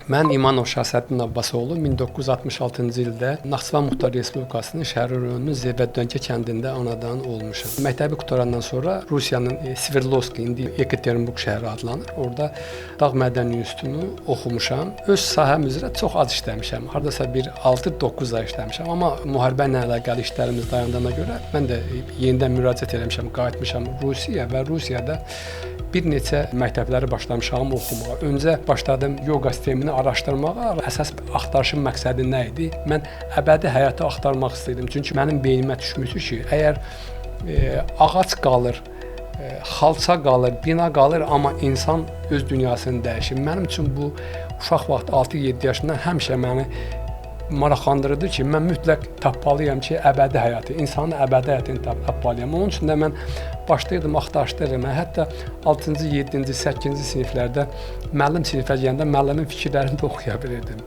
Mən İmanov Şahsəddin Abbasoğlu 1966-cı ildə Naxçıvan Muxtar Respublikasının Şəhər rayonunun Zebədönkə kəndində anadan olmuşam. Məktəbi qurtarandan sonra Rusiyanın Sverdlovsk, indi Yekaterinburg şəhəri adlanır. Orada Dağ Mədəni İnstitutunu oxumuşam. Öz sahəm üzrə çox az işləmişəm. Hardasa bir 6-9 ay işləmişəm. Amma müharibə ilə əlaqəli işlərimiz dayandığına görə mən də yenidən müraciət etmişəm, qayıtmışam Rusiyaya və Rusiyada bir neçə məktəbləri başlamışam oxumağa. Öncə başladım yoga sistemini araşdırmağa. Əsas axtarışım məqsədi nə idi? Mən əbədi həyatı axtarmaq istəyirdim. Çünki mənim beynimə düşmüşdü ki, əgər ağac qalır, xalça qalır, bina qalır, amma insan öz dünyasını dəyişir. Mənim üçün bu uşaq vaxt 6-7 yaşından həmişə məni maraqlandırırdı ki, mən mütləq tapmalıyam ki, əbədi həyatı, insanın əbədi həyatını tapmalıyam. Onun üçün də mən başlayırdım axtarışdırmağa. Hətta 6-cı, 7-ci, 8-ci siniflərdə müəllim sinifə gələndə müəllimin fikirlərini də oxuya bilirdim.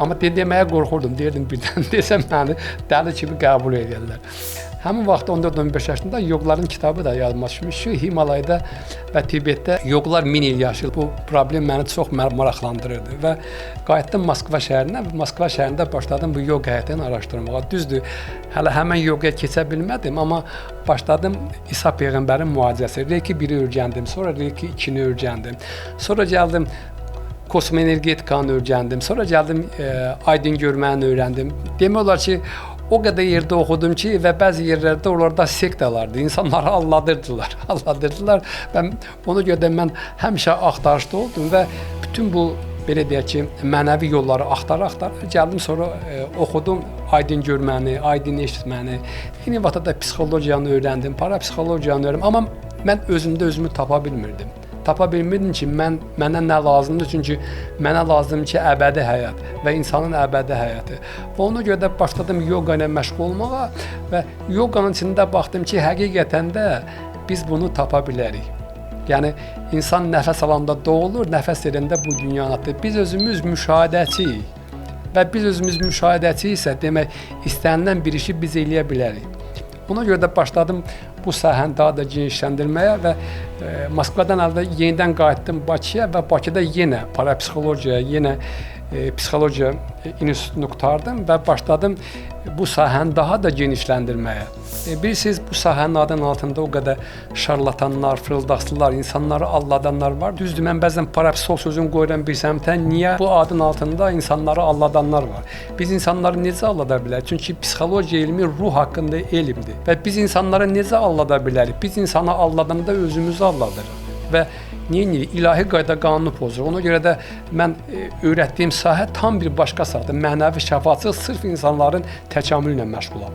Amma deməyə qorxurdum, deyirdim birdən desəm məni dəli kimi qəbul edirlər. Həmin vaxt 14-15 yaşında yoqların kitabı da yadıma düşmüş ki, Himalayda və Tibetdə yoqlar 1000 il yaşayır. Bu problem məni çox maraqlandırırdı və qayıtdım Moskva şəhərinə. Moskva şəhərində başladım bu yoq həyatını araşdırmağa. Düzdür, hələ həmən yoqaya keçə bilmədim, amma başladım İsa Peyğəmbərin müalicəsi. Reiki 1-i öyrəndim, sonra Reiki 2-ni öyrəndim. Sonra gəldim kosmoenergetikanı öyrəndim, sonra gəldim aydın görməni öyrəndim. Demək olar ki, o qədər yerdə oxudum ki və bəzi yerlərdə onlarda sektalardı. İnsanları alladırdılar və ona görə də mən həmişə axtarışda oldum və bütün bu, belə deyək ki, mənəvi yolları axtara-axtara gəldim, sonra oxudum aydın görməni, aydın eşitməni. Eyni vaxtda da psixologiyanı öyrəndim, parapsixologiyanı öyrəndim, amma mən özümdə özümü tapa bilmirdim. Tapa bilmirdim ki, mənə nə lazımdır, çünki mənə lazımdır ki, əbədi həyat və insanın əbədi həyatı. Və ona görə də başladım yoga ilə məşğul olmağa və yoganın içində baxdım ki, həqiqətən də biz bunu tapa bilərik. Yəni, insan nəfəs alanda doğulur, nəfəs verəndə bu dünyanı. Biz özümüz müşahidəçiyik və biz özümüz müşahidəçi isə demək, istənilən bir işi biz eləyə bilərik. Buna görə də başladım bu sahəni daha da genişləndirməyə və Moskvadan əvvəl yenidən qayıtdım Bakıya və Bakıda yenə parapsixologiya, yenə psixologiya institutunu qurtardım və başladım bu sahəni daha da genişləndirməyə. Bilirsiniz, bu sahənin adının altında o qədər şarlatanlar, fırıldaqçılar, insanları alladanlar var. Düzdür, mən bəzən parapsixoloq sözünü qoyuram bir səmtə. Niyə? Bu adın altında insanları alladanlar var. Biz insanları necə allada bilərik? Çünki psixologiya elmi ruh haqqında elmdir və biz insanları necə allada bilərik? Biz insanı alladanda özümüzü alladırıq və niyə ilahi qayda qanunu pozuruq. Ona görə də mən öyrətdiyim sahə tam bir başqa sahədir. Mənəvi şəfaçılıq sırf insanların təkamülü ilə məşğulam.